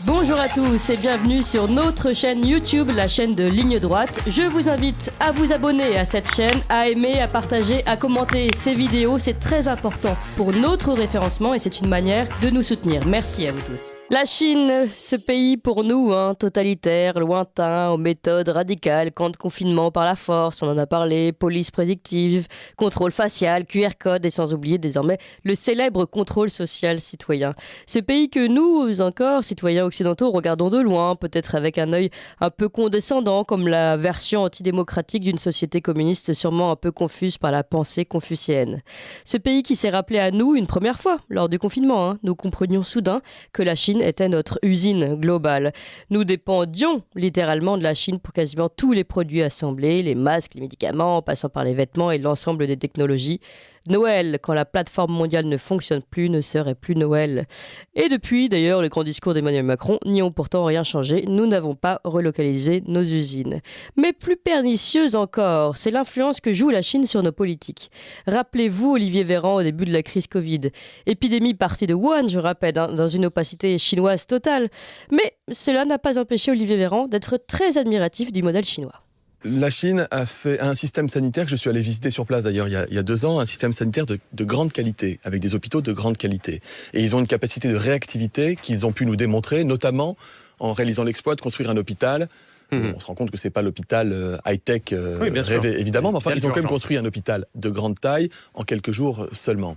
Bonjour à tous et bienvenue sur notre chaîne YouTube, la chaîne de Ligne Droite. Je vous invite à vous abonner à cette chaîne, à aimer, à partager, à commenter ces vidéos. C'est très important pour notre référencement et c'est une manière de nous soutenir. Merci à vous tous. La Chine, ce pays pour nous, totalitaire, lointain, aux méthodes radicales, camp de confinement par la force, on en a parlé, police prédictive, contrôle facial, QR code et sans oublier désormais le célèbre contrôle social citoyen. Ce pays que nous encore, citoyens occidentaux, regardons de loin, peut-être avec un œil un peu condescendant, comme la version antidémocratique d'une société communiste sûrement un peu confuse par la pensée confucéenne. Ce pays qui s'est rappelé à nous une première fois lors du confinement, nous comprenions soudain que la Chine était notre usine globale. Nous dépendions littéralement de la Chine pour quasiment tous les produits assemblés, les masques, les médicaments, en passant par les vêtements et l'ensemble des technologies. Noël, quand la plateforme mondiale ne fonctionne plus, ne serait plus Noël. Et depuis, d'ailleurs, les grands discours d'Emmanuel Macron n'y ont pourtant rien changé. Nous n'avons pas relocalisé nos usines. Mais plus pernicieuse encore, c'est l'influence que joue la Chine sur nos politiques. Rappelez-vous Olivier Véran au début de la crise Covid. Épidémie partie de Wuhan, je rappelle, dans une opacité chinoise totale. Mais cela n'a pas empêché Olivier Véran d'être très admiratif du modèle chinois. La Chine a fait un système sanitaire que je suis allé visiter sur place d'ailleurs il y a 2 ans, un système sanitaire de grande qualité, avec des hôpitaux de grande qualité. Et ils ont une capacité de réactivité qu'ils ont pu nous démontrer, notamment en réalisant l'exploit de construire un hôpital. On se rend compte que c'est pas l'hôpital high-tech rêvé, évidemment, mais enfin, ils ont quand même construit un hôpital de grande taille en quelques jours seulement.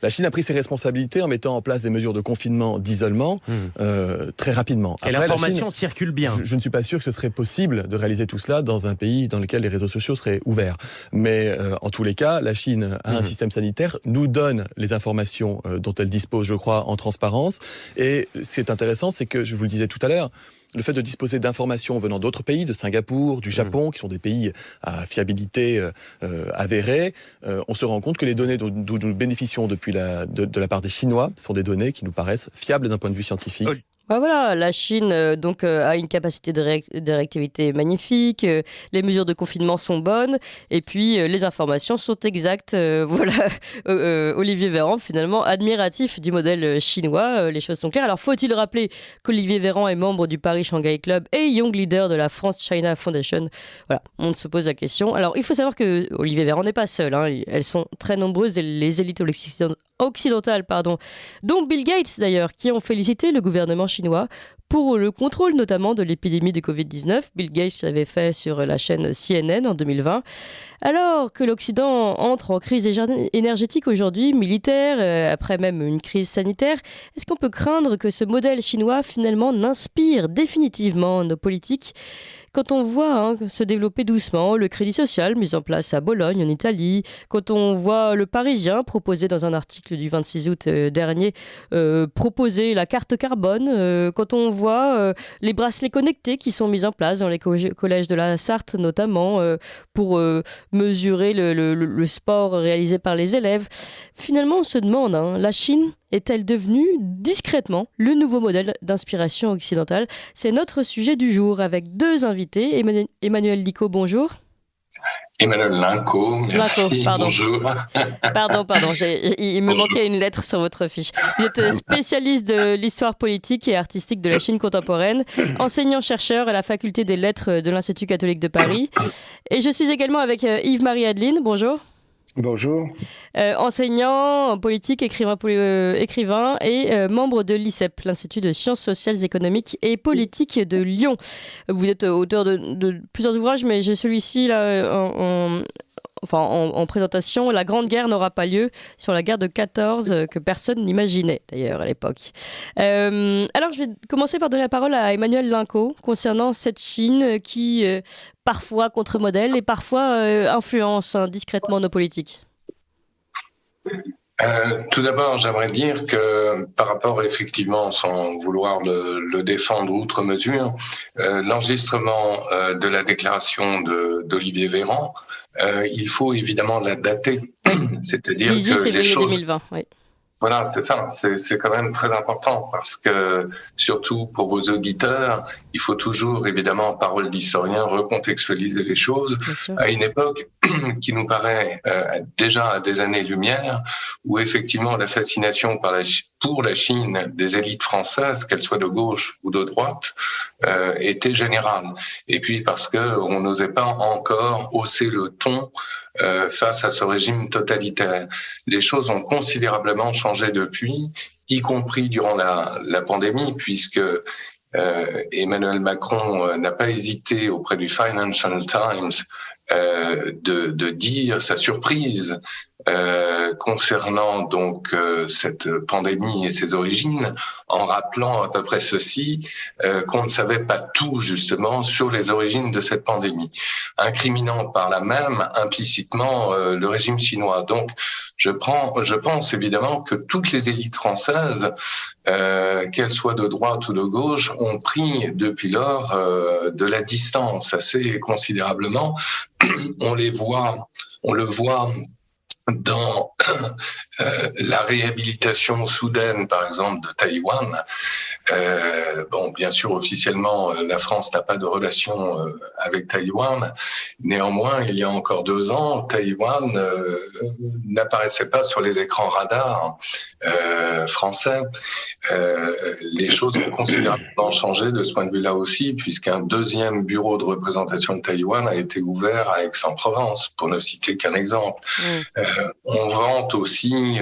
La Chine a pris ses responsabilités en mettant en place des mesures de confinement, d'isolement, très rapidement. Et après, l'information circule bien. Je ne suis pas sûr que ce serait possible de réaliser tout cela dans un pays dans lequel les réseaux sociaux seraient ouverts. Mais en tous les cas, la Chine a un système sanitaire, nous donne les informations dont elle dispose, je crois, en transparence. Et ce qui est intéressant, c'est que, je vous le disais tout à l'heure, le fait de disposer d'informations venant d'autres pays, de Singapour, du Japon, qui sont des pays à fiabilité avérée, on se rend compte que les données dont nous bénéficions depuis de la part des Chinois sont des données qui nous paraissent fiables d'un point de vue scientifique. Voilà, la Chine a une capacité de réactivité magnifique, les mesures de confinement sont bonnes et puis les informations sont exactes. Olivier Véran finalement admiratif du modèle chinois, les choses sont claires. Alors faut-il rappeler qu'Olivier Véran est membre du Paris Shanghai Club et Young Leader de la France China Foundation. Voilà, on se pose la question. Alors il faut savoir que Olivier Véran n'est pas seul, elles sont très nombreuses les élites occidentales, dont Bill Gates d'ailleurs, qui ont félicité le gouvernement chinois pour le contrôle notamment de l'épidémie de Covid-19. Bill Gates l'avait fait sur la chaîne CNN en 2020. Alors que l'Occident entre en crise énergétique aujourd'hui, militaire, après même une crise sanitaire, est-ce qu'on peut craindre que ce modèle chinois finalement n'inspire définitivement nos politiques ? Quand on voit se développer doucement le crédit social mis en place à Bologne, en Italie, quand on voit le Parisien proposer dans un article du 26 août dernier, proposer la carte carbone, quand on voit les bracelets connectés qui sont mis en place dans les collèges de la Sarthe notamment, pour mesurer le sport réalisé par les élèves, finalement on se demande, la Chine est-elle devenue discrètement le nouveau modèle d'inspiration occidentale ? C'est notre sujet du jour avec 2 invités. Emmanuel Licot, bonjour. Emmanuel Linco, merci, bonjour. Pardon, il me manquait une lettre sur votre fiche. Vous êtes spécialiste de l'histoire politique et artistique de la Chine contemporaine, enseignant-chercheur à la faculté des lettres de l'Institut catholique de Paris. Et je suis également avec Yves-Marie Adeline, bonjour. Bonjour. Enseignant en politique, écrivain et membre de l'ICEP, l'Institut de sciences sociales, économiques et politiques de Lyon. Vous êtes auteur de plusieurs ouvrages, mais j'ai celui-ci là en présentation. La Grande Guerre n'aura pas lieu, sur la guerre de 14 que personne n'imaginait d'ailleurs à l'époque. Alors je vais commencer par donner la parole à Emmanuel Linco concernant cette Chine qui parfois contre-modèle et parfois influence discrètement nos politiques. Tout d'abord, j'aimerais dire que par rapport effectivement, sans vouloir le défendre outre mesure, l'enregistrement de la déclaration d'Olivier Véran, il faut évidemment la dater. C'est-à-dire 18 que février 2020, oui. Voilà, c'est ça. C'est quand même très important parce que, surtout pour vos auditeurs, il faut toujours, évidemment, en parole d'historien, recontextualiser les choses à une époque qui nous paraît déjà à des années-lumière, où effectivement la fascination pour la Chine des élites françaises, qu'elles soient de gauche ou de droite, était générale. Et puis parce que on n'osait pas encore hausser le ton face à ce régime totalitaire. Les choses ont considérablement changé depuis, y compris durant la pandémie, puisque Emmanuel Macron n'a pas hésité auprès du Financial Times de dire sa surprise concernant donc cette pandémie et ses origines, en rappelant à peu près ceci, qu'on ne savait pas tout justement sur les origines de cette pandémie, incriminant par là même implicitement le régime chinois. Donc je pense évidemment que toutes les élites françaises, qu'elles soient de droite ou de gauche, ont pris depuis lors de la distance assez considérablement. On le voit dans la réhabilitation soudaine, par exemple, de Taïwan. Bon, bien sûr, officiellement, la France n'a pas de relation avec Taïwan. Néanmoins, il y a encore 2 ans, Taïwan n'apparaissait pas sur les écrans radars français. Les choses ont considérablement changé de ce point de vue-là aussi, puisqu'un 2e bureau de représentation de Taïwan a été ouvert à Aix-en-Provence, pour ne citer qu'un exemple. On vante aussi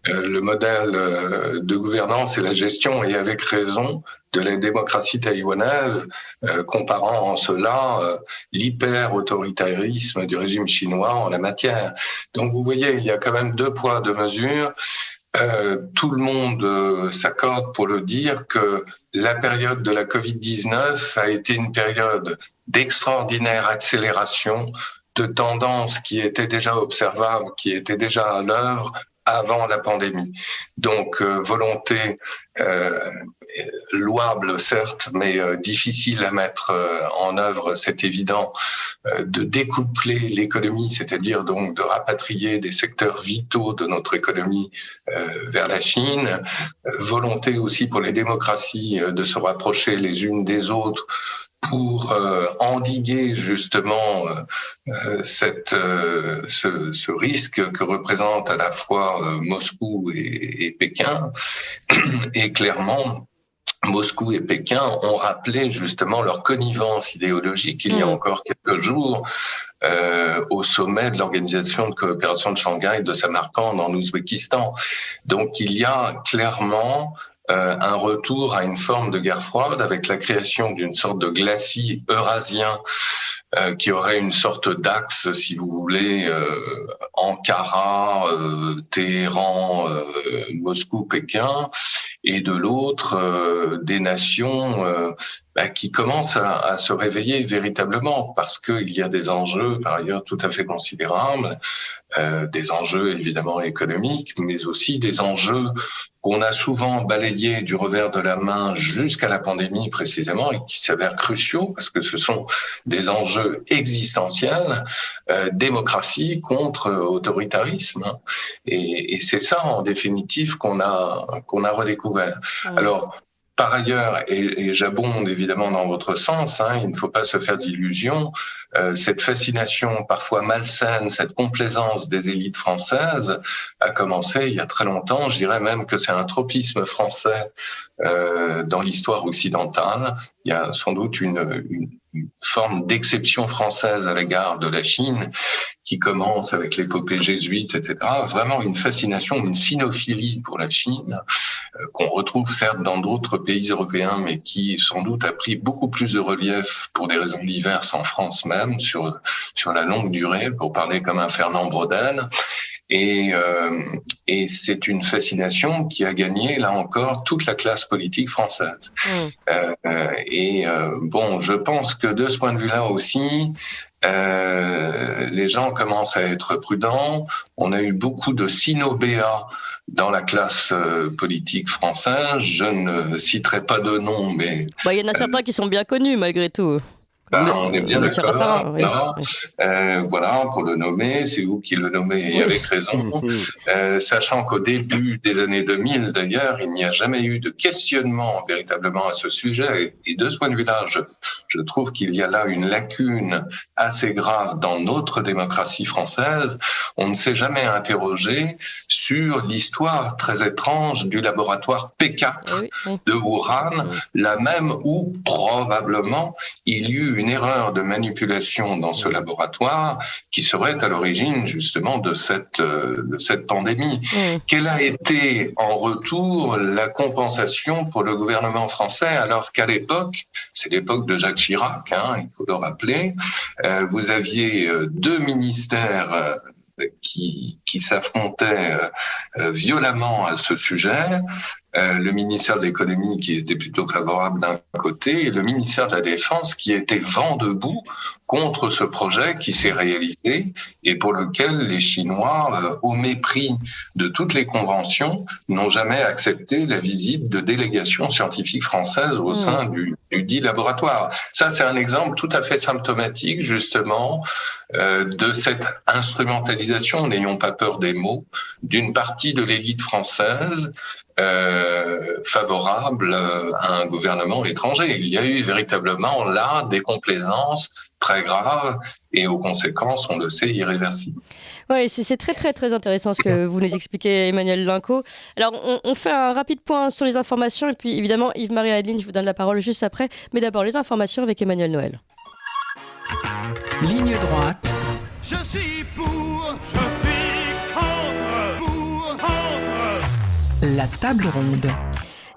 le modèle de gouvernance et la gestion, et avec raison, de la démocratie taïwanaise, comparant en cela l'hyper-autoritarisme du régime chinois en la matière. Donc vous voyez, il y a quand même 2 poids, 2 mesures. Tout le monde s'accorde pour le dire que la période de la Covid-19 a été une période d'extraordinaire accélération de tendances qui étaient déjà observables, qui étaient déjà à l'œuvre avant la pandémie. Donc, volonté louable, certes, mais difficile à mettre en œuvre, c'est évident, de découpler l'économie, c'est-à-dire donc de rapatrier des secteurs vitaux de notre économie vers la Chine. Volonté aussi pour les démocraties de se rapprocher les unes des autres pour endiguer justement ce risque que représentent à la fois Moscou et Pékin. Et clairement, Moscou et Pékin ont rappelé justement leur connivence idéologique il y a encore quelques jours au sommet de l'Organisation de coopération de Shanghai de Samarcande en Ouzbékistan. Donc il y a clairement un retour à une forme de guerre froide avec la création d'une sorte de glacis eurasien qui aurait une sorte d'axe, si vous voulez, Ankara, Téhéran, Moscou, Pékin, et de l'autre des nations qui commencent à se réveiller véritablement parce qu'il y a des enjeux par ailleurs tout à fait considérables, des enjeux évidemment économiques, mais aussi des enjeux qu'on a souvent balayés du revers de la main jusqu'à la pandémie précisément et qui s'avèrent cruciaux parce que ce sont des enjeux existentiels, démocratie contre autoritarisme, et c'est ça en définitive qu'on a redécouvert. Alors par ailleurs, et j'abonde évidemment dans votre sens, il ne faut pas se faire d'illusions, cette fascination parfois malsaine, cette complaisance des élites françaises a commencé il y a très longtemps. Je dirais même que c'est un tropisme français dans l'histoire occidentale. Il y a sans doute une forme d'exception française à l'égard de la Chine qui commence avec l'épopée jésuite, etc. Vraiment une fascination, une sinophilie pour la Chine qu'on retrouve certes dans d'autres pays européens, mais qui sans doute a pris beaucoup plus de relief pour des raisons diverses en France même, sur la longue durée, pour parler comme un Fernand Braudel. Et c'est une fascination qui a gagné, là encore, toute la classe politique française. Bon, je pense que de ce point de vue-là aussi, les gens commencent à être prudents. On a eu beaucoup de synobéas dans la classe politique française. Je ne citerai pas de nom, mais... Il y en a certains qui sont bien connus, malgré tout. On est bien Monsieur d'accord. Raffarin, oui. Voilà, pour le nommer, c'est vous qui le nommez et avec raison. Sachant qu'au début des années 2000, d'ailleurs, il n'y a jamais eu de questionnement véritablement à ce sujet. Et de ce point de vue-là, je trouve qu'il y a là une lacune assez grave dans notre démocratie française. On ne s'est jamais interrogé sur l'histoire très étrange du laboratoire P4 de Wuhan, la même où probablement il y eut une erreur de manipulation dans ce laboratoire qui serait à l'origine justement de cette pandémie. Quelle a été en retour la compensation pour le gouvernement français, alors qu'à l'époque, c'est l'époque de Jacques Chirac, il faut le rappeler, vous aviez deux ministères qui s'affrontaient violemment à ce sujet. Le ministère de l'économie qui était plutôt favorable d'un côté et le ministère de la Défense qui était vent debout contre ce projet qui s'est réalisé et pour lequel les Chinois, au mépris de toutes les conventions, n'ont jamais accepté la visite de délégations scientifiques françaises au sein du dit laboratoire. Ça, c'est un exemple tout à fait symptomatique, justement, de cette instrumentalisation, n'ayons pas peur des mots, d'une partie de l'élite française favorable à un gouvernement étranger. Il y a eu véritablement là des complaisances très graves et aux conséquences, on le sait, irréversibles. Oui, c'est très très très intéressant ce que vous nous expliquez, Emmanuel Linco. Alors, on fait un rapide point sur les informations et puis évidemment, Yves-Marie Adeline, je vous donne la parole juste après. Mais d'abord, les informations avec Emmanuel Noël. Ligne droite. Je suis pour, je suis contre. La table ronde.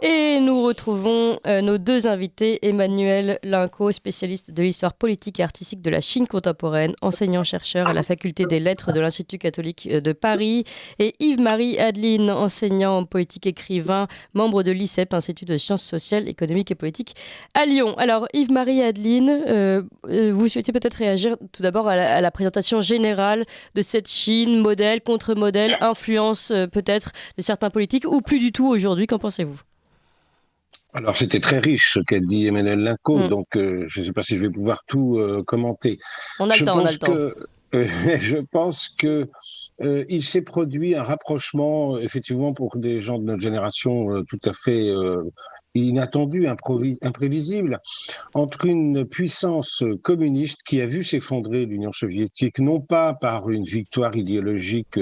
Et nous retrouvons nos deux invités, Emmanuel Linco, spécialiste de l'histoire politique et artistique de la Chine contemporaine, enseignant-chercheur à la faculté des lettres de l'Institut catholique de Paris, et Yves-Marie Adeline, enseignant en politique écrivain, membre de l'ICEP, Institut de sciences sociales, économiques et politiques à Lyon. Alors Yves-Marie Adeline, vous souhaitez peut-être réagir tout d'abord à la présentation générale de cette Chine, modèle, contre-modèle, influence peut-être de certains politiques ou plus du tout aujourd'hui, qu'en pensez-vous ? Alors, c'était très riche ce qu'a dit Emmanuel Linco, donc je ne sais pas si je vais pouvoir tout commenter. On a le temps. Je pense que il s'est produit un rapprochement, effectivement, pour des gens de notre génération tout à fait inattendu, imprévisible, entre une puissance communiste qui a vu s'effondrer l'Union soviétique, non pas par une victoire idéologique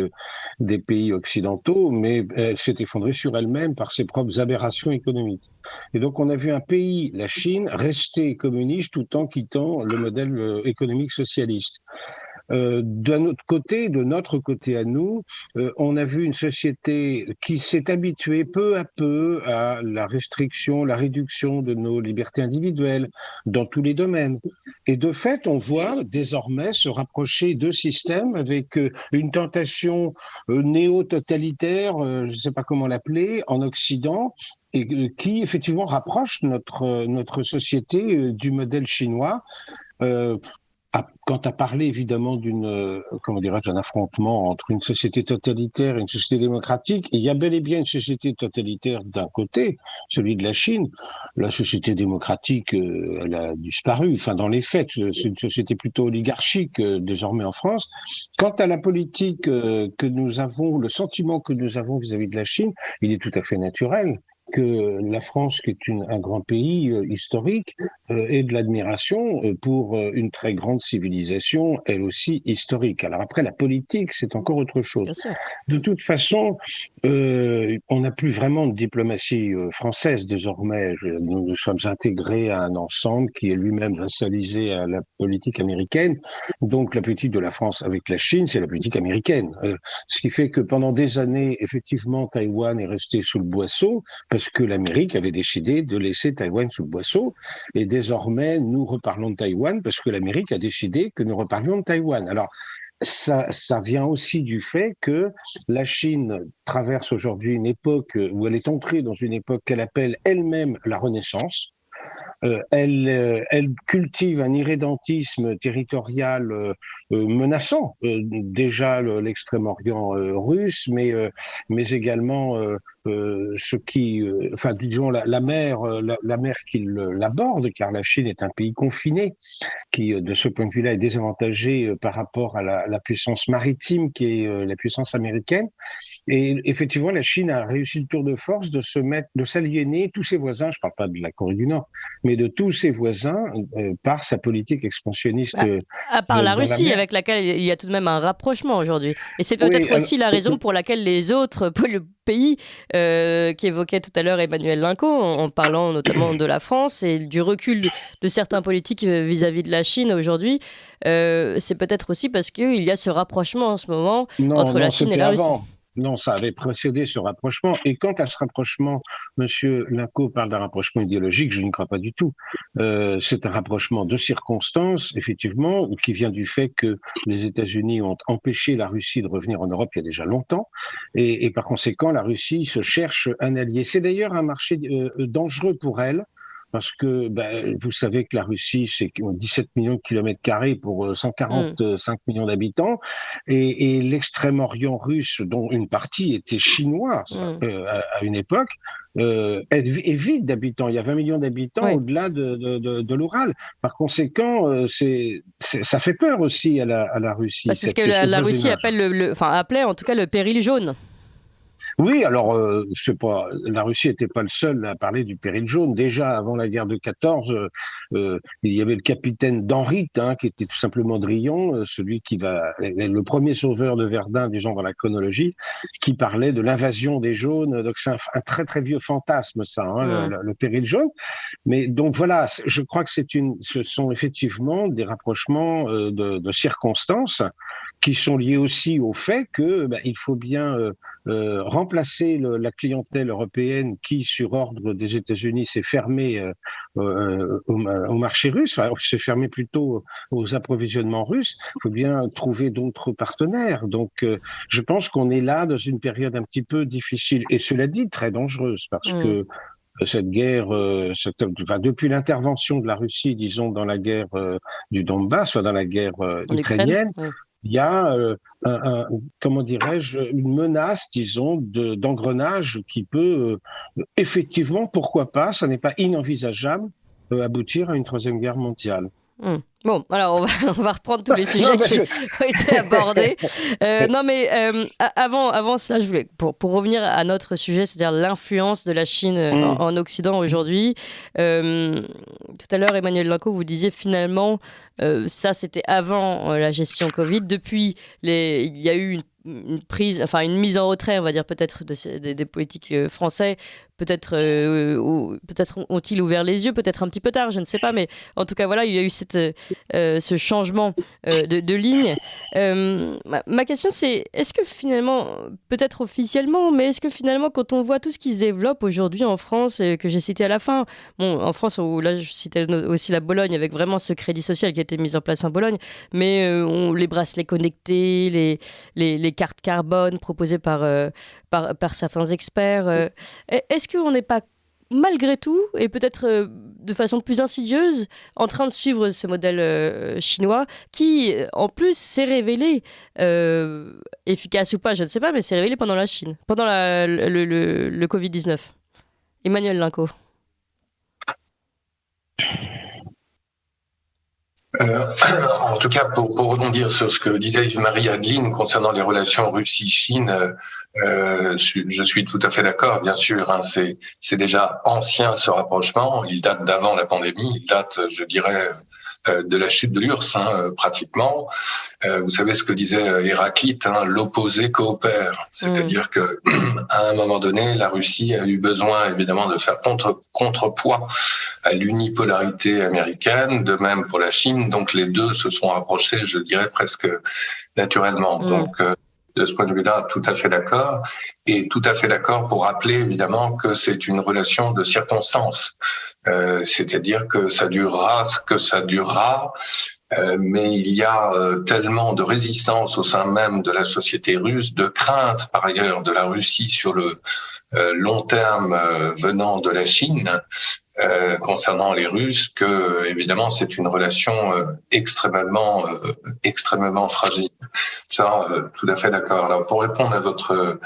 des pays occidentaux, mais elle s'est effondrée sur elle-même par ses propres aberrations économiques. Et donc on a vu un pays, la Chine, rester communiste tout en quittant le modèle économique socialiste. De notre côté à nous, on a vu une société qui s'est habituée peu à peu à la restriction, la réduction de nos libertés individuelles dans tous les domaines. Et de fait, on voit désormais se rapprocher deux systèmes avec une tentation néo-totalitaire, je ne sais pas comment l'appeler, en Occident, et qui effectivement rapproche notre société du modèle chinois. Quant à parler évidemment d'un affrontement entre une société totalitaire et une société démocratique, il y a bel et bien une société totalitaire d'un côté, celui de la Chine. La société démocratique, elle a disparu. Enfin, dans les faits, c'est une société plutôt oligarchique désormais en France. Quant à la politique que nous avons, le sentiment que nous avons vis-à-vis de la Chine, il est tout à fait naturel que la France, qui est un grand pays historique, ait de l'admiration pour une très grande civilisation, elle aussi historique. Alors après, la politique, c'est encore autre chose. De toute façon, on n'a plus vraiment de diplomatie française désormais. Nous sommes intégrés à un ensemble qui est lui-même vassalisé à la politique américaine. Donc la politique de la France avec la Chine, c'est la politique américaine. Ce qui fait que pendant des années, effectivement, Taïwan est resté sous le boisseau, parce que l'Amérique avait décidé de laisser Taïwan sous le boisseau. Et désormais, nous reparlons de Taïwan parce que l'Amérique a décidé que nous reparlions de Taïwan. Alors, ça vient aussi du fait que la Chine traverse aujourd'hui une époque où elle est entrée dans une époque qu'elle appelle elle-même la Renaissance. elle cultive un irrédentisme territorial menaçant déjà l'extrême-orient russe, mais également disons la mer qui l'aborde, car la Chine est un pays confiné qui, de ce point de vue-là, est désavantagé par rapport à la puissance maritime qui est la puissance américaine. Et effectivement, la Chine a réussi le tour de force de s'aliéner tous ses voisins. Je ne parle pas de la Corée du Nord, mais de tous ses voisins par sa politique expansionniste. À part la Russie, avec laquelle il y a tout de même un rapprochement aujourd'hui. Et c'est peut-être aussi la raison pour laquelle les autres pays qu'évoquait tout à l'heure Emmanuel Linco, en parlant notamment de la France et du recul de certains politiques vis-à-vis de la Chine aujourd'hui, c'est peut-être aussi parce qu'il y a ce rapprochement en ce moment entre la Chine et la Russie. Non, ça avait précédé ce rapprochement. Et quant à ce rapprochement, Monsieur Linco parle d'un rapprochement idéologique, je n'y crois pas du tout. C'est un rapprochement de circonstances, effectivement, qui vient du fait que les États-Unis ont empêché la Russie de revenir en Europe il y a déjà longtemps. Et par conséquent, la Russie se cherche un allié. C'est d'ailleurs un marché dangereux pour elle. Parce que vous savez que la Russie, c'est 17 millions de kilomètres carrés pour 145 millions d'habitants, et l'extrême-orient russe, dont une partie était chinoise à une époque, est vide d'habitants. Il y a 20 millions d'habitants au-delà de l'Oural. Par conséquent, ça fait peur aussi à la Russie. C'est ce que la Russie appelait en tout cas le péril jaune. Oui, alors la Russie n'était pas le seul à parler du péril jaune. Déjà avant la guerre de 14, il y avait le capitaine d'Henry, qui était tout simplement Drillon, celui qui le premier sauveur de Verdun, disons dans la chronologie, qui parlait de l'invasion des jaunes. Donc c'est un très très vieux fantasme, ça, le péril jaune. Mais donc voilà, je crois que ce sont effectivement des rapprochements de circonstances qui sont liés aussi au fait que il faut bien remplacer la clientèle européenne qui, sur ordre des États-Unis, s'est fermée au marché russe, s'est fermée plutôt aux approvisionnements russes. Il faut bien trouver d'autres partenaires. Donc, je pense qu'on est là dans une période un petit peu difficile, et cela dit, très dangereuse, parce que cette guerre, depuis l'intervention de la Russie, disons, dans la guerre du Donbass, soit dans la guerre ukrainienne, il y a, comment dirais-je, une menace, disons, d'engrenage qui peut, effectivement, pourquoi pas, ça n'est pas inenvisageable, aboutir à une troisième guerre mondiale. Bon, alors on va reprendre tous les sujets qui ont été abordés. Avant ça, je voulais, pour revenir à notre sujet, c'est-à-dire l'influence de la Chine en Occident aujourd'hui. Tout à l'heure, Emmanuel Linco, vous disiez finalement, ça c'était avant la gestion Covid. Depuis, il y a eu une mise en retrait, on va dire, peut-être des politiques français. Peut-être ont-ils ouvert les yeux, peut-être un petit peu tard, je ne sais pas, mais en tout cas, voilà, il y a eu ce changement de ligne. Ma question, c'est, est-ce que finalement, peut-être officiellement, mais est-ce que finalement, quand on voit tout ce qui se développe aujourd'hui en France, que j'ai cité à la fin, en France, là, je citais aussi la Bologne, avec vraiment ce crédit social qui a été mis en place en Bologne, mais les bracelets connectés, les cartes carbone proposées par certains experts, est-ce qu'on n'est pas malgré tout, et peut-être de façon plus insidieuse, en train de suivre ce modèle chinois qui, en plus, s'est révélé efficace ou pas, je ne sais pas, mais s'est révélé pendant le Covid-19. Emmanuel Linco. En tout cas, pour rebondir sur ce que disait Yves-Marie Adeline concernant les relations Russie-Chine, je suis tout à fait d'accord, bien sûr. C'est déjà ancien ce rapprochement. Il date d'avant la pandémie. Il date, je dirais, de la chute de l'URSS, pratiquement. Vous savez ce que disait Héraclite, l'opposé coopère. C'est-à-dire que à un moment donné, la Russie a eu besoin, évidemment, de faire contrepoids à l'unipolarité américaine, de même pour la Chine. Donc les deux se sont rapprochés, je dirais, presque naturellement. Donc de ce point de vue-là, tout à fait d'accord. Et tout à fait d'accord pour rappeler, évidemment, que c'est une relation de circonstance. C'est-à-dire que ça durera ce que ça durera. Mais il y a tellement de résistance au sein même de la société russe, de crainte par ailleurs de la Russie sur le long terme venant de la Chine concernant les Russes, que évidemment c'est une relation extrêmement fragile. Ça, tout à fait d'accord. Alors pour répondre à votre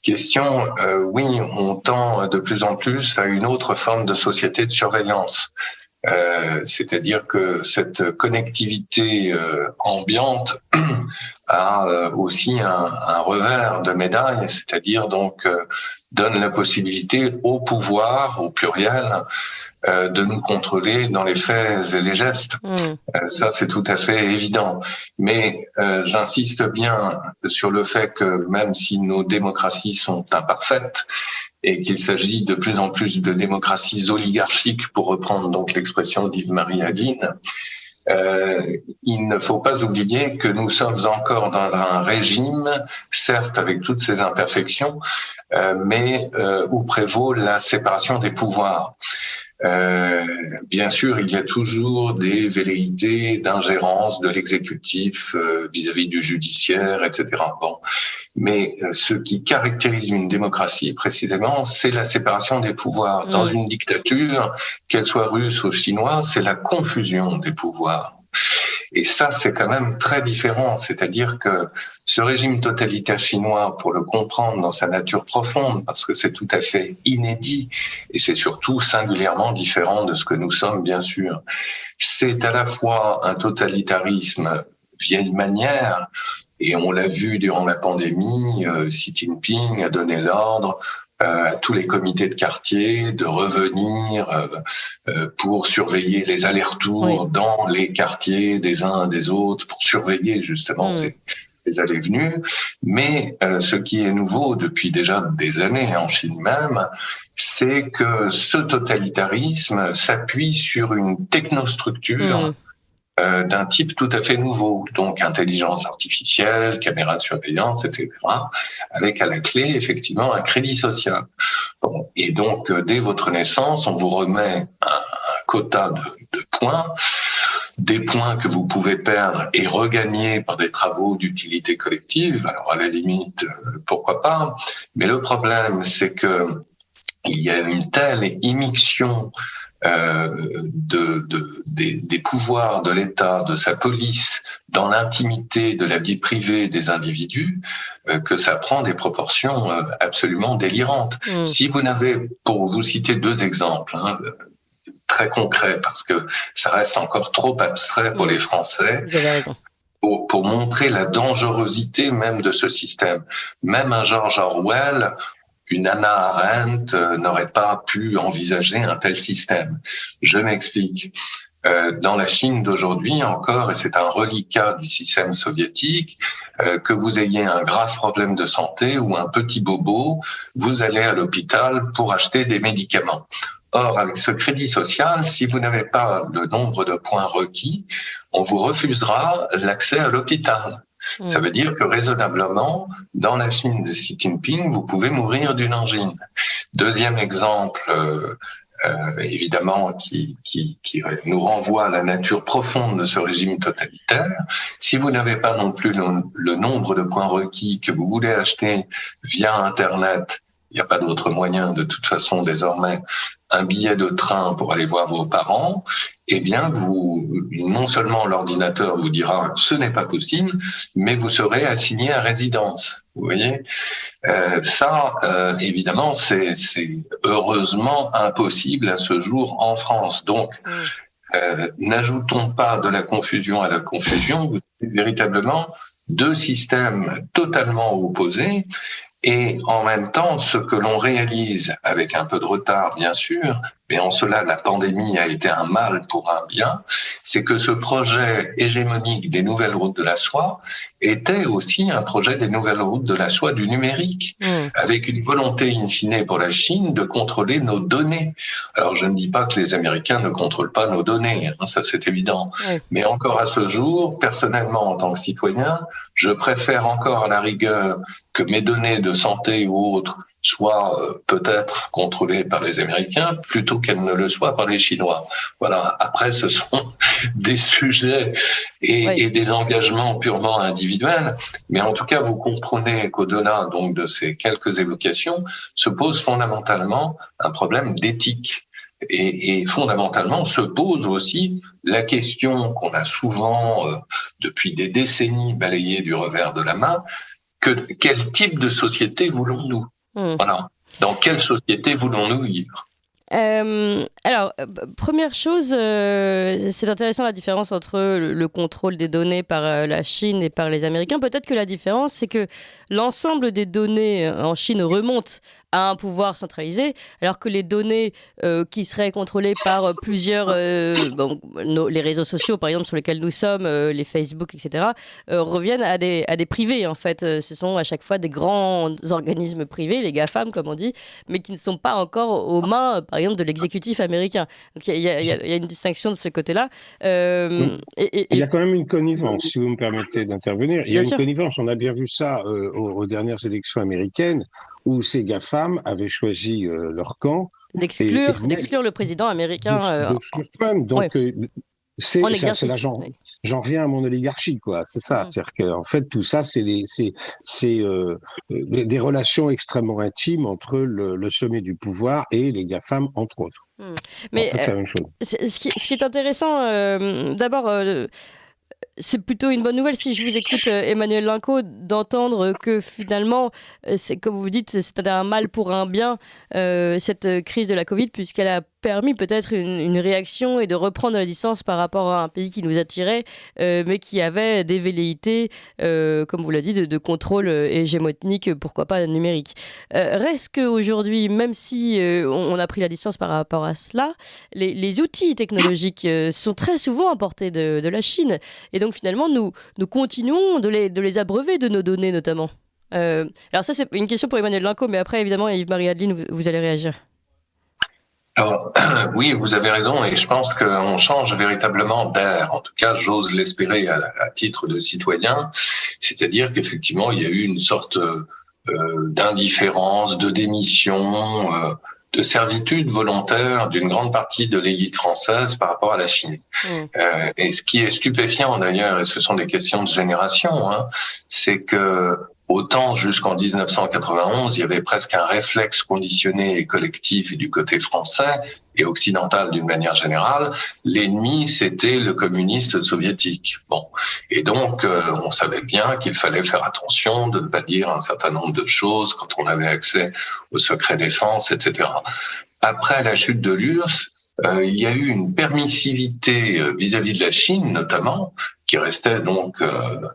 question, oui, on tend de plus en plus à une autre forme de société de surveillance. C'est-à-dire que cette connectivité ambiante a aussi un revers de médaille, c'est-à-dire donc donne la possibilité au pouvoir, au pluriel, de nous contrôler dans les faits et les gestes. Ça, c'est tout à fait évident. Mais j'insiste bien sur le fait que même si nos démocraties sont imparfaites, et qu'il s'agit de plus en plus de démocraties oligarchiques, pour reprendre donc l'expression d'Yves-Marie Aguine, il ne faut pas oublier que nous sommes encore dans un régime, certes avec toutes ses imperfections, mais où prévaut la séparation des pouvoirs. Bien sûr, il y a toujours des velléités d'ingérence de l'exécutif vis-à-vis du judiciaire, etc. Bon. Mais ce qui caractérise une démocratie, précisément, c'est la séparation des pouvoirs. Dans une dictature, qu'elle soit russe ou chinoise, c'est la confusion des pouvoirs. Et ça, c'est quand même très différent. C'est-à-dire que ce régime totalitaire chinois, pour le comprendre dans sa nature profonde, parce que c'est tout à fait inédit, et c'est surtout singulièrement différent de ce que nous sommes, bien sûr, c'est à la fois un totalitarisme vieille manière, et on l'a vu durant la pandémie, Xi Jinping a donné l'ordre à tous les comités de quartier de revenir pour surveiller les allers-retours dans les quartiers des uns des autres, pour surveiller justement ces allées-venues. Mais ce qui est nouveau depuis déjà des années en Chine même, c'est que ce totalitarisme s'appuie sur une technostructure d'un type tout à fait nouveau, donc intelligence artificielle, caméra de surveillance, etc., avec à la clé effectivement un crédit social. Bon, et donc dès votre naissance, on vous remet un quota de points, des points que vous pouvez perdre et regagner par des travaux d'utilité collective. Alors à la limite, pourquoi pas, mais le problème c'est que il y a une telle immixtion des pouvoirs de l'État, de sa police, dans l'intimité de la vie privée des individus, que ça prend des proportions absolument délirantes. Si vous n'avez, pour vous citer deux exemples, très concrets, parce que ça reste encore trop abstrait pour les Français, pour montrer la dangerosité même de ce système. Même un George Orwell, une Hannah Arendt n'aurait pas pu envisager un tel système. Je m'explique. Dans la Chine d'aujourd'hui encore, et c'est un reliquat du système soviétique, que vous ayez un grave problème de santé ou un petit bobo, vous allez à l'hôpital pour acheter des médicaments. Or, avec ce crédit social, si vous n'avez pas le nombre de points requis, on vous refusera l'accès à l'hôpital. Ça veut dire que raisonnablement, dans la Chine de Xi Jinping, vous pouvez mourir d'une angine. Deuxième exemple, évidemment, qui nous renvoie à la nature profonde de ce régime totalitaire. Si vous n'avez pas non plus le nombre de points requis que vous voulez acheter via Internet, il n'y a pas d'autre moyen de toute façon désormais, un billet de train pour aller voir vos parents, eh bien, non seulement l'ordinateur vous dira ce n'est pas possible, mais vous serez assigné à résidence. Vous voyez, évidemment, c'est heureusement impossible à ce jour en France. Donc, n'ajoutons pas de la confusion à la confusion. Vous avez véritablement deux systèmes totalement opposés. Et en même temps, ce que l'on réalise avec un peu de retard, bien sûr, mais en cela, la pandémie a été un mal pour un bien, c'est que ce projet hégémonique des nouvelles routes de la soie était aussi un projet des nouvelles routes de la soie du numérique, avec une volonté in fine pour la Chine de contrôler nos données. Alors, je ne dis pas que les Américains ne contrôlent pas nos données, ça c'est évident. Mais encore à ce jour, personnellement, en tant que citoyen, je préfère encore à la rigueur que mes données de santé ou autres soit peut-être contrôlée par les Américains plutôt qu'elle ne le soit par les Chinois. Voilà. Après, ce sont des sujets et des engagements purement individuels, mais en tout cas, vous comprenez qu'au-delà donc de ces quelques évocations, se pose fondamentalement un problème d'éthique. Et fondamentalement se pose aussi la question qu'on a souvent, depuis des décennies, balayée du revers de la main, quel type de société voulons-nous ? Voilà. Dans quelle société voulons-nous vivre ? Alors, première chose, c'est intéressant la différence entre le contrôle des données par la Chine et par les Américains. Peut-être que la différence, c'est que l'ensemble des données en Chine remontent à un pouvoir centralisé, alors que les données qui seraient contrôlées par plusieurs, les réseaux sociaux, par exemple, sur lesquels nous sommes, les Facebook, etc., reviennent à des privés, en fait. Ce sont à chaque fois des grands organismes privés, les GAFAM, comme on dit, mais qui ne sont pas encore aux mains, par exemple, de l'exécutif américain. Donc, il y a une distinction de ce côté-là. Il y a quand même une connivence, si vous me permettez d'intervenir. Il y a une connivence, on a bien vu ça aux dernières élections américaines, où ces GAFAM avaient choisi leur camp. D'exclure le président américain. Donc, c'est là, j'en reviens à mon oligarchie, quoi. C'est ça. C'est-à-dire qu'en fait, tout ça, c'est des relations extrêmement intimes entre le sommet du pouvoir et les GAFAM, entre autres. Mais en fait, c'est la même chose. Ce qui est intéressant, d'abord, c'est plutôt une bonne nouvelle, si je vous écoute, Emmanuel Lincaud, d'entendre que finalement, comme vous dites, c'est un mal pour un bien, cette crise de la Covid, puisqu'elle a permis peut-être une réaction et de reprendre la distance par rapport à un pays qui nous attirait, mais qui avait des velléités, comme vous l'avez dit, de contrôle hégémonique, pourquoi pas numérique. Reste qu'aujourd'hui, même si on a pris la distance par rapport à cela, les outils technologiques sont très souvent importés de la Chine. Et donc finalement, nous continuons de les abreuver de nos données notamment. Alors ça, c'est une question pour Emmanuel Lincaud, mais après, évidemment, Yves-Marie Adeline, vous allez réagir. Alors, oui, vous avez raison, et je pense qu'on change véritablement d'air. En tout cas, j'ose l'espérer à titre de citoyen. C'est-à-dire qu'effectivement, il y a eu une sorte d'indifférence, de démission, de servitude volontaire d'une grande partie de l'élite française par rapport à la Chine. Et ce qui est stupéfiant d'ailleurs, et ce sont des questions de génération, c'est que autant jusqu'en 1991, il y avait presque un réflexe conditionné et collectif du côté français et occidental d'une manière générale. L'ennemi, c'était le communiste soviétique. Bon, et donc on savait bien qu'il fallait faire attention de ne pas dire un certain nombre de choses quand on avait accès au secret défense, etc. Après la chute de l'URSS, il y a eu une permissivité vis-à-vis de la Chine, notamment, qui restait donc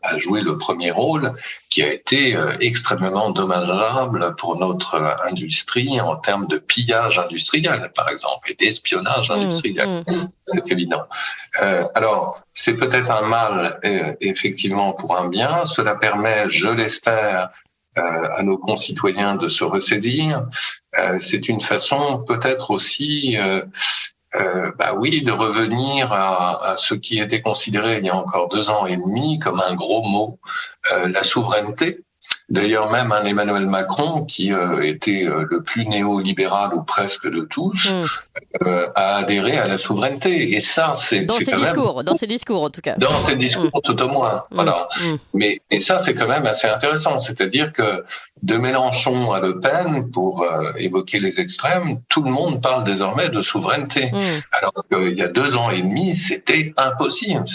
à jouer le premier rôle, qui a été extrêmement dommageable pour notre industrie en termes de pillage industriel, par exemple, et d'espionnage industriel. C'est évident. Alors, c'est peut-être un mal, effectivement, pour un bien. Cela permet, je l'espère, à nos concitoyens de se ressaisir. C'est une façon peut-être aussi de revenir à ce qui était considéré il y a encore 2 ans et demi comme un gros mot, la souveraineté. D'ailleurs, même un Emmanuel Macron, qui était le plus néolibéral ou presque de tous, a adhéré à la souveraineté. Et ça, c'est dans ses discours, en tout cas. Dans ses discours, tout au moins. Voilà. Et ça, c'est quand même assez intéressant. C'est-à-dire que de Mélenchon à Le Pen, pour évoquer les extrêmes, tout le monde parle désormais de souveraineté. Alors qu'il y a 2 ans et demi, c'était impossible.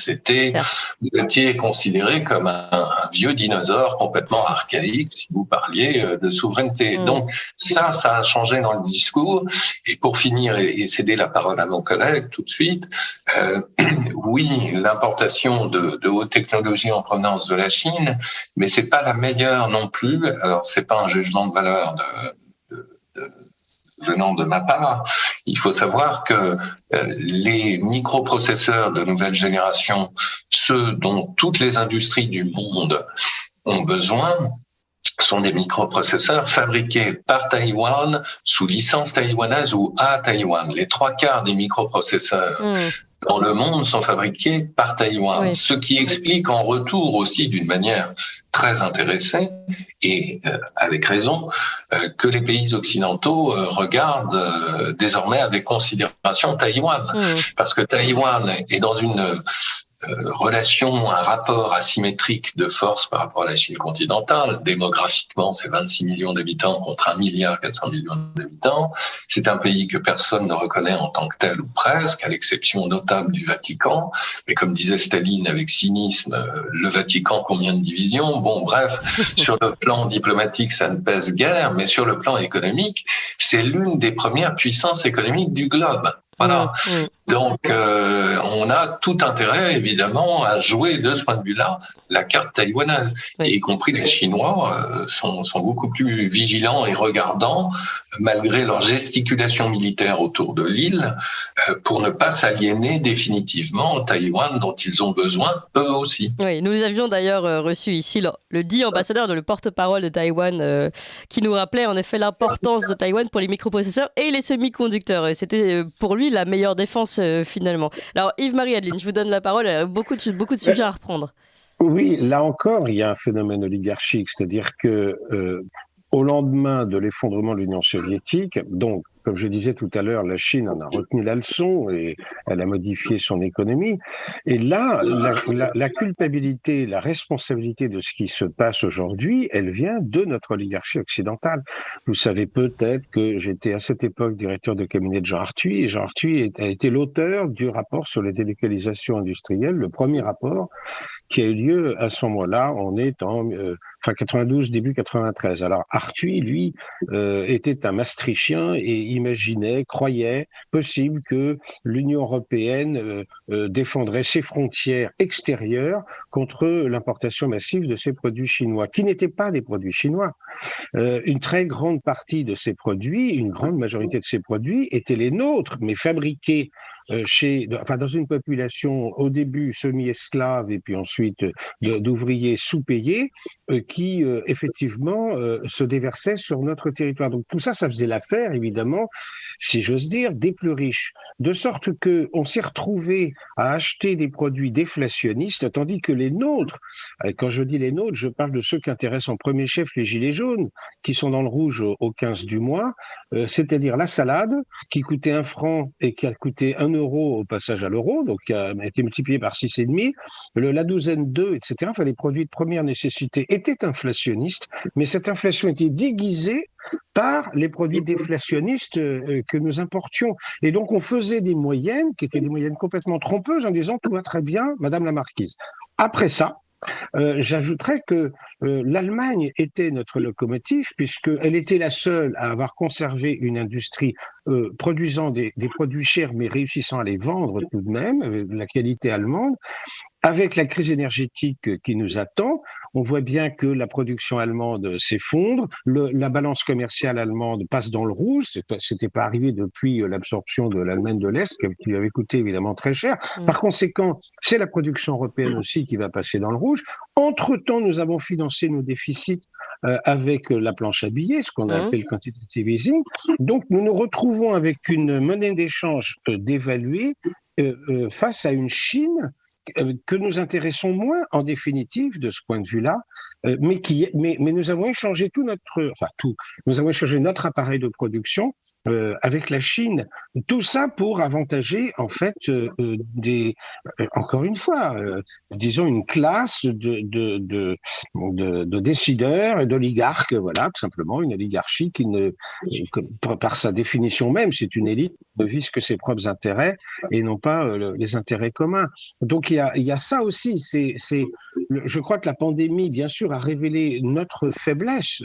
Vous étiez considéré comme un vieux dinosaure complètement archaïque si vous parliez de souveraineté. Donc ça a changé dans le discours. Et pour finir et céder la parole à mon collègue tout de suite, oui, l'importation de haute technologie en provenance de la Chine, mais c'est pas la meilleure non plus. Alors c'est pas un jugement de valeur venant de ma part. Il faut savoir que les microprocesseurs de nouvelle génération, ceux dont toutes les industries du monde ont besoin, sont des microprocesseurs fabriqués par Taïwan, sous licence taïwanaise ou à Taïwan. Les 3/4 des microprocesseurs dans le monde sont fabriqués par Taïwan, ce qui explique en retour aussi d'une manière très intéressée, et avec raison, que les pays occidentaux regardent désormais avec considération Taïwan, parce que Taïwan est dans une relation, un rapport asymétrique de force par rapport à la Chine continentale. Démographiquement, c'est 26 millions d'habitants contre 1,4 milliard d'habitants. C'est un pays que personne ne reconnaît en tant que tel ou presque, à l'exception notable du Vatican. Mais comme disait Staline avec cynisme, le Vatican, combien de divisions? Bon, bref, sur le plan diplomatique, ça ne pèse guère, mais sur le plan économique, c'est l'une des premières puissances économiques du globe. Voilà. Donc, on a tout intérêt, évidemment, à jouer de ce point de vue-là la carte taïwanaise. Et y compris les Chinois sont beaucoup plus vigilants et regardants, malgré leur gesticulation militaire autour de l'île, pour ne pas s'aliéner définitivement Taïwan, dont ils ont besoin, eux aussi. Oui, nous avions d'ailleurs reçu ici le dit ambassadeur, le porte-parole de Taïwan, qui nous rappelait en effet l'importance de Taïwan pour les microprocesseurs et les semi-conducteurs. Et c'était pour lui la meilleure défense finalement. Alors Yves-Marie Adeline, je vous donne la parole, beaucoup de sujets à reprendre. Oui, là encore, il y a un phénomène oligarchique, c'est-à-dire que au lendemain de l'effondrement de l'Union soviétique, donc, comme je disais tout à l'heure, la Chine en a retenu la leçon et elle a modifié son économie. Et là, la culpabilité, la responsabilité de ce qui se passe aujourd'hui, elle vient de notre oligarchie occidentale. Vous savez peut-être que j'étais à cette époque directeur de cabinet de Jean Arthuis, et Jean Arthuis a été l'auteur du rapport sur la délocalisation industrielle, le premier rapport qui a eu lieu à ce moment-là. On est en 92, début 93. Alors Arthuis, lui, était un Maastrichtien et imaginait, croyait possible que l'Union européenne défendrait ses frontières extérieures contre l'importation massive de ces produits chinois, qui n'étaient pas des produits chinois. Une très grande partie de ces produits, une grande majorité de ces produits étaient les nôtres, mais fabriqués dans une population au début semi-esclave et puis ensuite d'ouvriers sous-payés qui effectivement se déversaient sur notre territoire. Donc tout ça, ça faisait l'affaire évidemment, si j'ose dire, des plus riches. De sorte que on s'est retrouvé à acheter des produits déflationnistes, tandis que les nôtres, quand je dis les nôtres, je parle de ceux qui intéressent en premier chef les gilets jaunes, qui sont dans le rouge au 15 du mois, c'est-à-dire la salade, qui coûtait 1 franc et qui a coûté 1 euro au passage à l'euro, donc qui a été multiplié par 6,5, la douzaine d'œufs, etc., enfin les produits de première nécessité étaient inflationnistes, mais cette inflation était déguisée par les produits déflationnistes que nous importions. Et donc, on faisait des moyennes qui étaient des moyennes complètement trompeuses en disant « tout va très bien, Madame la Marquise ». Après ça, j'ajouterais que l'Allemagne était notre locomotive puisqu'elle était la seule à avoir conservé une industrie produisant des produits chers mais réussissant à les vendre tout de même, la qualité allemande. Avec la crise énergétique qui nous attend, on voit bien que la production allemande s'effondre, la balance commerciale allemande passe dans le rouge, c'était pas arrivé depuis l'absorption de l'Allemagne de l'Est, qui lui avait coûté évidemment très cher. Par conséquent, c'est la production européenne aussi qui va passer dans le rouge. Entre-temps, nous avons financé nos déficits avec la planche à billets, ce qu'on appelle quantitative easing. Donc, nous nous retrouvons avec une monnaie d'échange dévaluée face à une Chine que nous intéressons moins en définitive de ce point de vue-là, mais nous avons échangé nous avons échangé notre appareil de production avec la Chine. Tout ça pour avantager en fait encore une fois, disons une classe de décideurs et d'oligarques, voilà, tout simplement une oligarchie qui par sa définition même, c'est une élite ne vise que ses propres intérêts et non pas les intérêts communs. Donc il y a ça aussi. Je crois que la pandémie, bien sûr, a révélé notre faiblesse,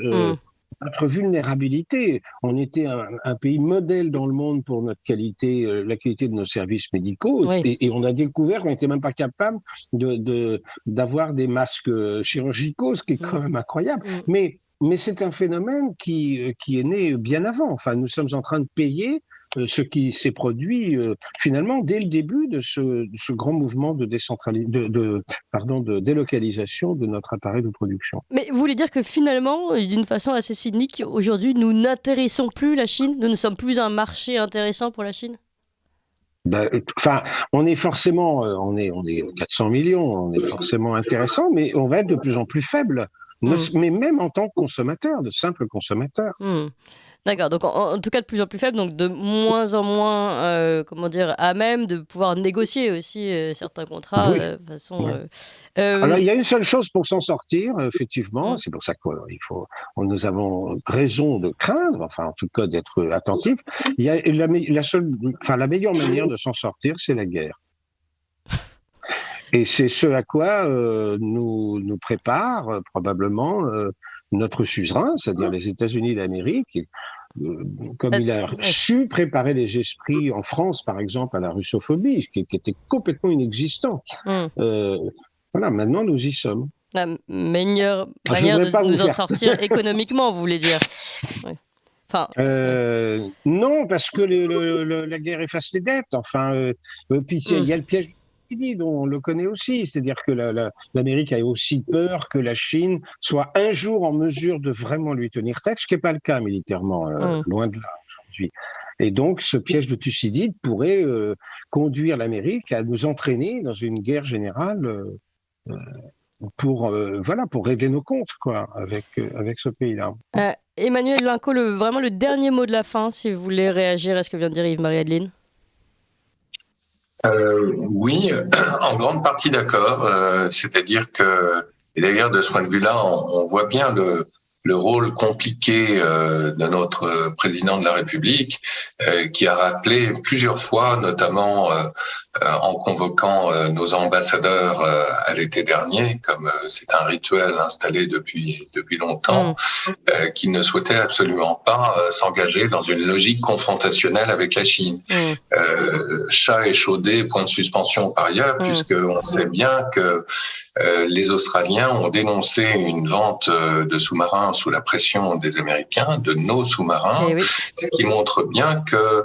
notre vulnérabilité. On était un pays modèle dans le monde pour notre qualité, la qualité de nos services médicaux, et on a découvert qu'on n'était même pas capable d'avoir des masques chirurgicaux, ce qui est quand même incroyable. Mais c'est un phénomène qui est né bien avant. Enfin, nous sommes en train de payer ce qui s'est produit finalement dès le début de ce grand mouvement de délocalisation de notre appareil de production. Mais vous voulez dire que finalement, d'une façon assez cynique, aujourd'hui, nous n'intéressons plus la Chine? Nous ne sommes plus un marché intéressant pour la Chine? On est forcément, on est 400 millions, on est forcément intéressant, mais on va être de plus en plus faible. Mais même en tant que consommateur, de simple consommateur. D'accord, donc en tout cas de plus en plus faible, donc de moins en moins, à même de pouvoir négocier aussi certains contrats de façon... Alors il y a une seule chose pour s'en sortir, effectivement, c'est pour ça que nous avons raison de craindre, enfin en tout cas d'être attentifs. Il y a la meilleure manière de s'en sortir, c'est la guerre. Et c'est ce à quoi nous prépare probablement notre suzerain, c'est-à-dire les États-Unis d'Amérique, comme il a su préparer les esprits en France, par exemple, à la russophobie, qui était complètement inexistant. Voilà, maintenant nous y sommes. La meilleure manière de nous en sortir économiquement, vous voulez dire? Oui. Non, parce que la guerre efface les dettes. Puis il y a le piège dont on le connaît aussi, c'est-à-dire que l'Amérique a aussi peur que la Chine soit un jour en mesure de vraiment lui tenir tête, ce qui n'est pas le cas militairement, loin de là aujourd'hui. Et donc, ce piège de Thucydide pourrait conduire l'Amérique à nous entraîner dans une guerre générale pour régler nos comptes, avec ce pays-là. Emmanuel Linco, vraiment le dernier mot de la fin, si vous voulez réagir à ce que vient de dire Yves-Marie Adeline. Oui, en grande partie d'accord. C'est-à-dire que, et d'ailleurs de ce point de vue-là, on voit bien le rôle compliqué de notre président de la République, qui a rappelé plusieurs fois, notamment en convoquant nos ambassadeurs à l'été dernier, comme c'est un rituel installé depuis longtemps, qui ne souhaitait absolument pas s'engager dans une logique confrontationnelle avec la Chine. Chat échaudé, point de suspension par ailleurs, puisqu'on sait bien que les Australiens ont dénoncé une vente de sous-marins sous la pression des Américains, de nos sous-marins, ce qui montre bien que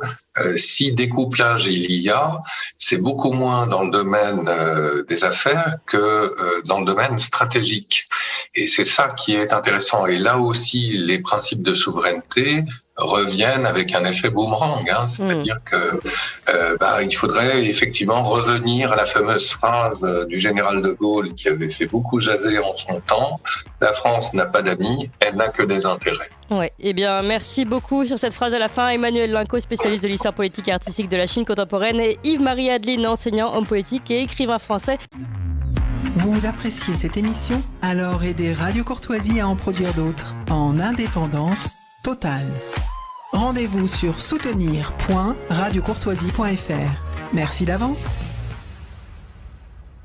si découplage il y a, c'est beaucoup moins dans le domaine des affaires que dans le domaine stratégique. Et c'est ça qui est intéressant. Et là aussi, les principes de souveraineté reviennent avec un effet boomerang, c'est-à-dire que il faudrait effectivement revenir à la fameuse phrase du général de Gaulle qui avait fait beaucoup jaser en son temps: la France n'a pas d'amis, elle n'a que des intérêts. Ouais, eh bien merci beaucoup sur cette phrase à la fin. Emmanuel Linco, spécialiste de l'histoire politique et artistique de la Chine contemporaine, et Yves-Marie Adeline, enseignant, homme politique et écrivain français. Vous appréciez cette émission? Alors aidez Radio Courtoisie à en produire d'autres en indépendance totale. Rendez-vous sur soutenir.radiocourtoisie.fr. Merci d'avance.